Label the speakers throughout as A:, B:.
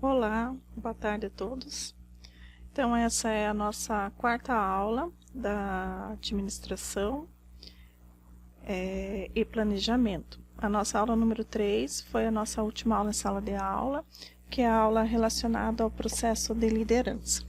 A: Olá, boa tarde a todos. Então, essa é a nossa quarta aula da administração e planejamento. A nossa aula número 3 foi a nossa última aula em sala de aula, que é a aula relacionada ao processo de liderança.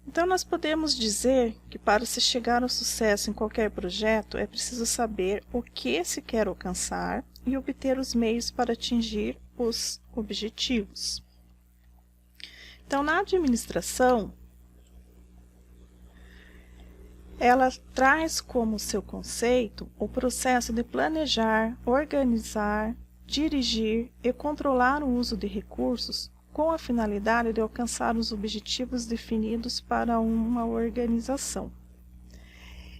A: Então, nós podemos dizer que para se chegar ao sucesso em qualquer projeto, é preciso saber o que se quer alcançar e obter os meios para atingir os objetivos. Então, na administração, ela traz como seu conceito o processo de planejar, organizar, dirigir e controlar o uso de recursos com a finalidade de alcançar os objetivos definidos para uma organização.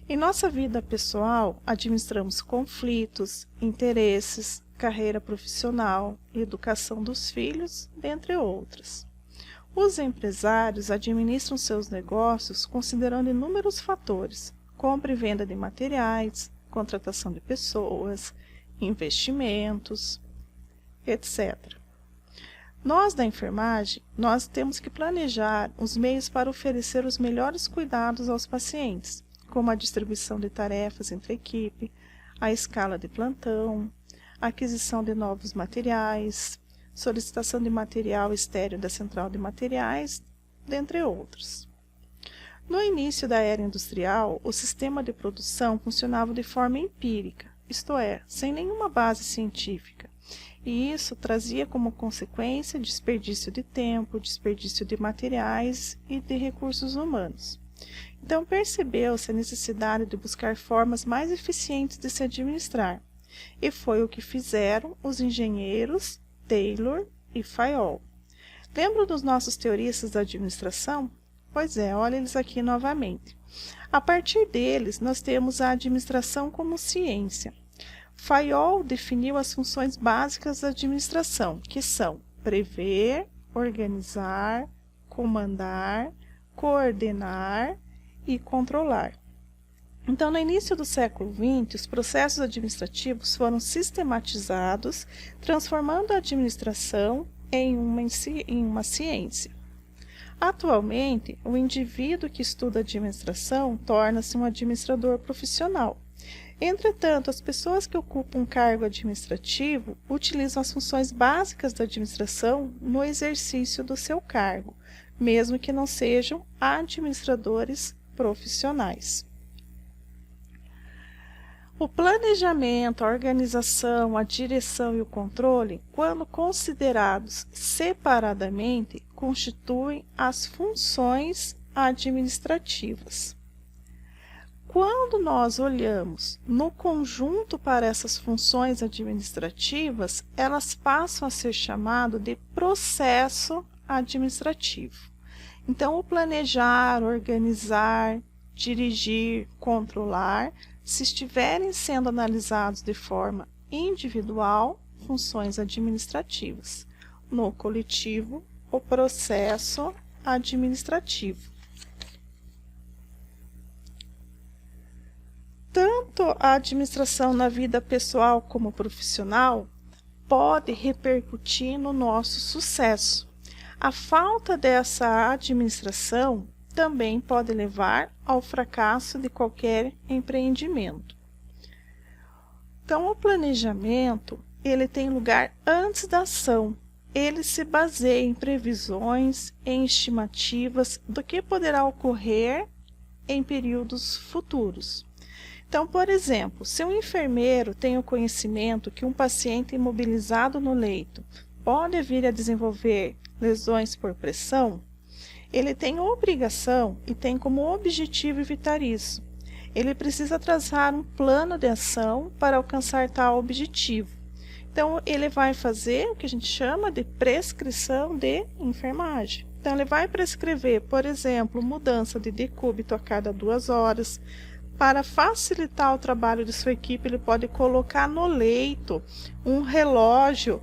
A: Em nossa vida pessoal, administramos conflitos, interesses, carreira profissional, educação dos filhos, dentre outras. Os empresários administram seus negócios considerando inúmeros fatores: compra e venda de materiais, contratação de pessoas, investimentos, etc. Nós da enfermagem, nós temos que planejar os meios para oferecer os melhores cuidados aos pacientes, como a distribuição de tarefas entre a equipe, a escala de plantão, a aquisição de novos materiais, solicitação de material estéril da central de materiais, dentre outros. No início da era industrial, o sistema de produção funcionava de forma empírica, isto é, sem nenhuma base científica, e isso trazia como consequência desperdício de tempo, desperdício de materiais e de recursos humanos. Então, percebeu-se a necessidade de buscar formas mais eficientes de se administrar, e foi o que fizeram os engenheiros Taylor e Fayol. Lembram dos nossos teoristas da administração? Pois é, olha eles aqui novamente. A partir deles, nós temos a administração como ciência. Fayol definiu as funções básicas da administração, que são prever, organizar, comandar, coordenar e controlar. Então, no início do século XX, os processos administrativos foram sistematizados, transformando a administração em uma ciência. Atualmente, o indivíduo que estuda administração torna-se um administrador profissional. Entretanto, as pessoas que ocupam um cargo administrativo utilizam as funções básicas da administração no exercício do seu cargo, mesmo que não sejam administradores profissionais. O planejamento, a organização, a direção e o controle, quando considerados separadamente, constituem as funções administrativas. Quando nós olhamos no conjunto para essas funções administrativas, elas passam a ser chamadas de processo administrativo. Então, o planejar, organizar, dirigir, controlar, se estiverem sendo analisados de forma individual, funções administrativas. No coletivo, o processo administrativo. Tanto a administração na vida pessoal como profissional pode repercutir no nosso sucesso. A falta dessa administração também pode levar ao fracasso de qualquer empreendimento. Então, o planejamento, ele tem lugar antes da ação. Ele se baseia em previsões, em estimativas do que poderá ocorrer em períodos futuros. Então, por exemplo, se um enfermeiro tem o conhecimento que um paciente imobilizado no leito pode vir a desenvolver lesões por pressão, ele tem obrigação e tem como objetivo evitar isso. Ele precisa traçar um plano de ação para alcançar tal objetivo. Então, ele vai fazer o que a gente chama de prescrição de enfermagem. Então, ele vai prescrever, por exemplo, mudança de decúbito a cada 2 horas. Para facilitar o trabalho de sua equipe, ele pode colocar no leito um relógio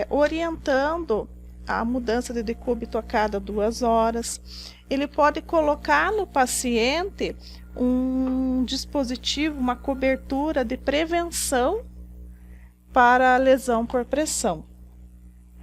A: orientando a mudança de decúbito a cada 2 horas. Ele pode colocar no paciente um dispositivo, uma cobertura de prevenção para a lesão por pressão.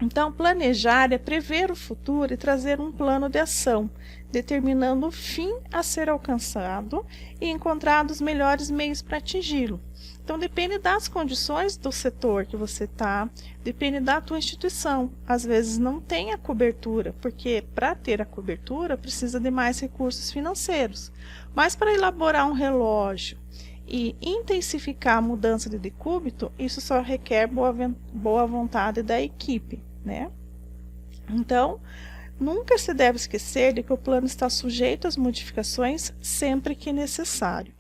A: Então, planejar é prever o futuro e trazer um plano de ação, determinando o fim a ser alcançado e encontrar os melhores meios para atingi-lo. Então, depende das condições do setor que você está, depende da tua instituição. Às vezes não tem a cobertura, porque para ter a cobertura precisa de mais recursos financeiros. Mas para elaborar um relógio e intensificar a mudança de decúbito, isso só requer boa vontade da equipe, né? Então, nunca se deve esquecer de que o plano está sujeito às modificações sempre que necessário.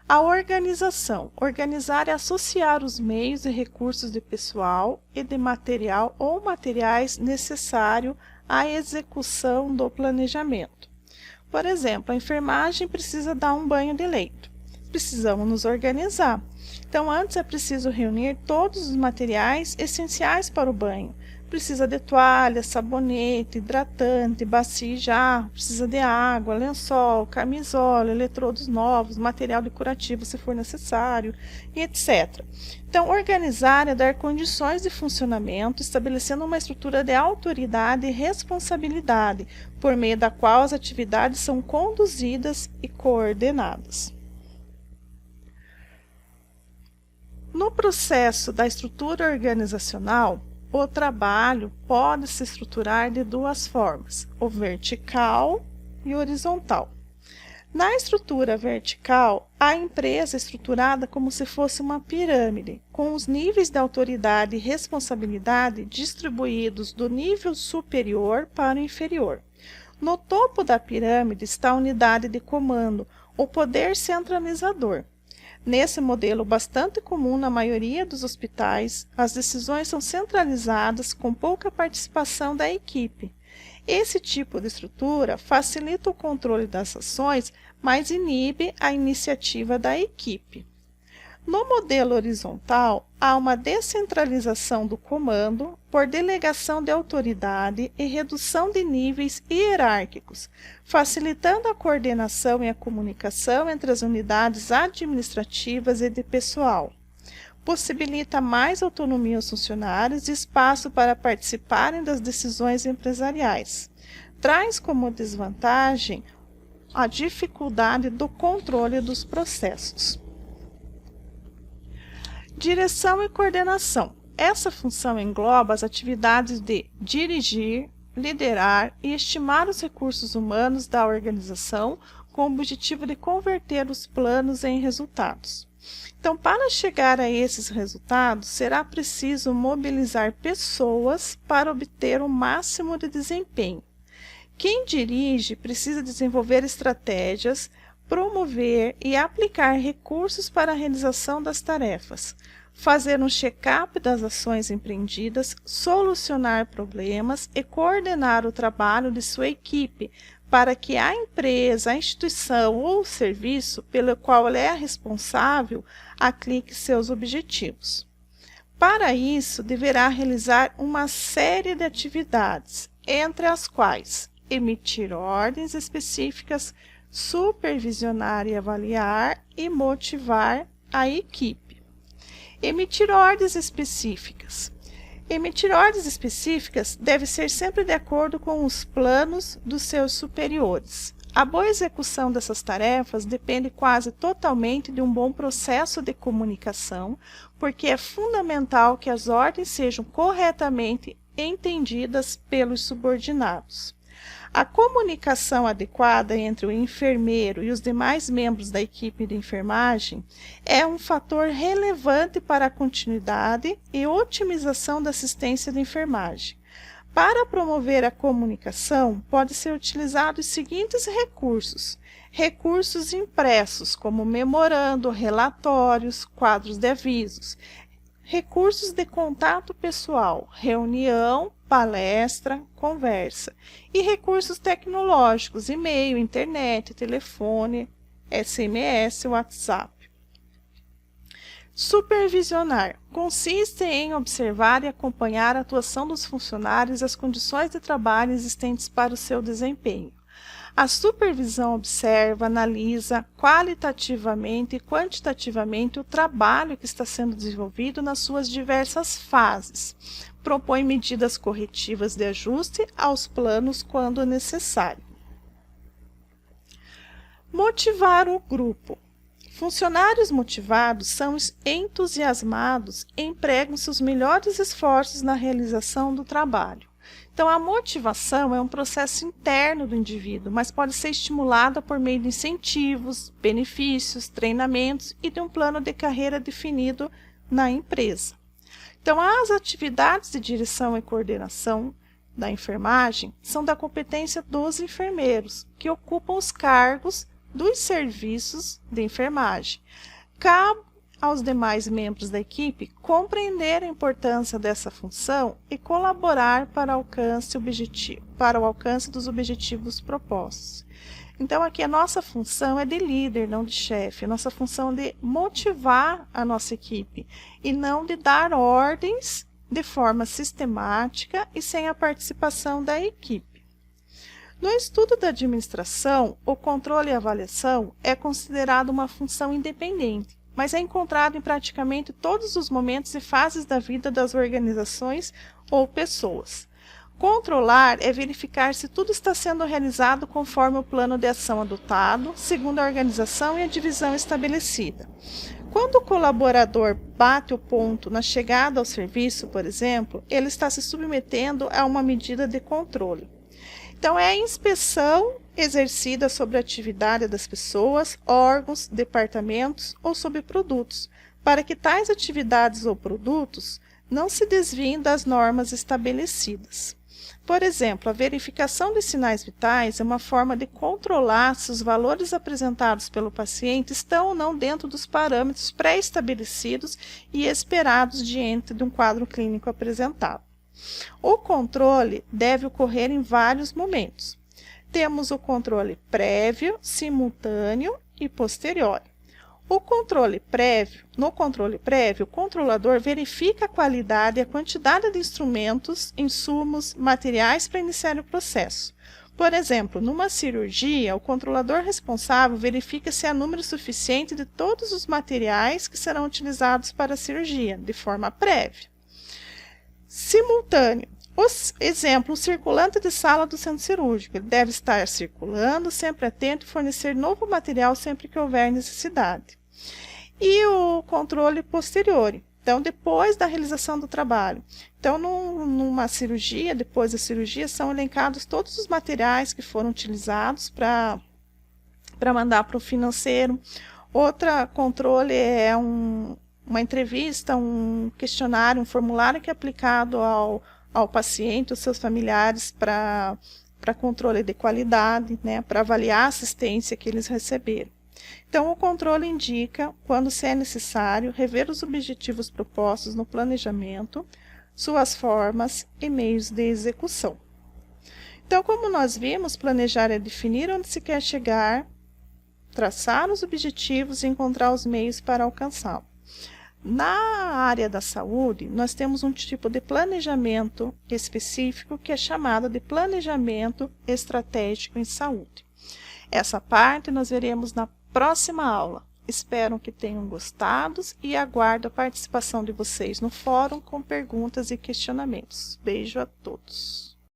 A: A organização. Organizar é associar os meios e recursos de pessoal e de material ou materiais necessários à execução do planejamento. Por exemplo, a enfermagem precisa dar um banho de leito. Precisamos nos organizar. Então, antes é preciso reunir todos os materiais essenciais para o banho. Precisa de toalha, sabonete, hidratante, bacia e jarro, precisa de água, lençol, camisola, eletrodos novos, material decorativo se for necessário, e etc. Então, organizar é dar condições de funcionamento, estabelecendo uma estrutura de autoridade e responsabilidade, por meio da qual as atividades são conduzidas e coordenadas. No processo da estrutura organizacional, o trabalho pode se estruturar de duas formas, o vertical e o horizontal. Na estrutura vertical, a empresa é estruturada como se fosse uma pirâmide, com os níveis de autoridade e responsabilidade distribuídos do nível superior para o inferior. No topo da pirâmide está a unidade de comando, o poder centralizador. Nesse modelo bastante comum na maioria dos hospitais, as decisões são centralizadas com pouca participação da equipe. Esse tipo de estrutura facilita o controle das ações, mas inibe a iniciativa da equipe. No modelo horizontal, há uma descentralização do comando por delegação de autoridade e redução de níveis hierárquicos, facilitando a coordenação e a comunicação entre as unidades administrativas e de pessoal. Possibilita mais autonomia aos funcionários e espaço para participarem das decisões empresariais. Traz como desvantagem a dificuldade do controle dos processos. Direção e coordenação. Essa função engloba as atividades de dirigir, liderar e estimar os recursos humanos da organização com o objetivo de converter os planos em resultados. Então, para chegar a esses resultados, será preciso mobilizar pessoas para obter o máximo de desempenho. Quem dirige precisa desenvolver estratégias, promover e aplicar recursos para a realização das tarefas, fazer um check-up das ações empreendidas, solucionar problemas e coordenar o trabalho de sua equipe para que a empresa, a instituição ou o serviço pelo qual ela é responsável aplique seus objetivos. Para isso, deverá realizar uma série de atividades, entre as quais emitir ordens específicas, supervisionar e avaliar e motivar a equipe. Emitir ordens específicas. Emitir ordens específicas deve ser sempre de acordo com os planos dos seus superiores. A boa execução dessas tarefas depende quase totalmente de um bom processo de comunicação, porque é fundamental que as ordens sejam corretamente entendidas pelos subordinados. A comunicação adequada entre o enfermeiro e os demais membros da equipe de enfermagem é um fator relevante para a continuidade e otimização da assistência de enfermagem. Para promover a comunicação, pode ser utilizado os seguintes recursos. Recursos impressos, como memorando, relatórios, quadros de avisos. Recursos de contato pessoal, reunião, palestra, conversa. E recursos tecnológicos, e-mail, internet, telefone, SMS, WhatsApp. Supervisionar consiste em observar e acompanhar a atuação dos funcionários e as condições de trabalho existentes para o seu desempenho. A supervisão observa, analisa qualitativamente e quantitativamente o trabalho que está sendo desenvolvido nas suas diversas fases. Propõe medidas corretivas de ajuste aos planos quando necessário. Motivar o grupo. Funcionários motivados são entusiasmados e empregam seus melhores esforços na realização do trabalho. Então, a motivação é um processo interno do indivíduo, mas pode ser estimulada por meio de incentivos, benefícios, treinamentos e de um plano de carreira definido na empresa. Então, as atividades de direção e coordenação da enfermagem são da competência dos enfermeiros, que ocupam os cargos dos serviços de enfermagem. Cabe aos demais membros da equipe compreender a importância dessa função e colaborar para o alcance dos objetivos propostos. Então, aqui a nossa função é de líder, não de chefe. A nossa função é de motivar a nossa equipe e não de dar ordens de forma sistemática e sem a participação da equipe. No estudo da administração, o controle e avaliação é considerado uma função independente, mas é encontrado em praticamente todos os momentos e fases da vida das organizações ou pessoas. Controlar é verificar se tudo está sendo realizado conforme o plano de ação adotado, segundo a organização e a divisão estabelecida. Quando o colaborador bate o ponto na chegada ao serviço, por exemplo, ele está se submetendo a uma medida de controle. Então, é a inspeção exercida sobre a atividade das pessoas, órgãos, departamentos ou sobre produtos, para que tais atividades ou produtos não se desviem das normas estabelecidas. Por exemplo, a verificação de sinais vitais é uma forma de controlar se os valores apresentados pelo paciente estão ou não dentro dos parâmetros pré-estabelecidos e esperados diante de um quadro clínico apresentado. O controle deve ocorrer em vários momentos. Temos o controle prévio, simultâneo e posterior. No controle prévio, o controlador verifica a qualidade e a quantidade de instrumentos, insumos, materiais para iniciar o processo. Por exemplo, numa cirurgia, o controlador responsável verifica se há número suficiente de todos os materiais que serão utilizados para a cirurgia, de forma prévia. Simultâneo. Exemplo, o circulante de sala do centro cirúrgico. Ele deve estar circulando, sempre atento e fornecer novo material sempre que houver necessidade. E o controle posterior. Então, depois da realização do trabalho. Então, numa cirurgia, depois da cirurgia, são elencados todos os materiais que foram utilizados para mandar para o financeiro. Outra controle é uma entrevista, um questionário, um formulário que é aplicado ao paciente, aos seus familiares, para controle de qualidade, né, para avaliar a assistência que eles receberam. Então, o controle indica, quando se é necessário, rever os objetivos propostos no planejamento, suas formas e meios de execução. Então, como nós vimos, planejar é definir onde se quer chegar, traçar os objetivos e encontrar os meios para alcançá-los. Na área da saúde, nós temos um tipo de planejamento específico que é chamado de planejamento estratégico em saúde. Essa parte nós veremos na próxima aula. Espero que tenham gostado e aguardo a participação de vocês no fórum com perguntas e questionamentos. Beijo a todos!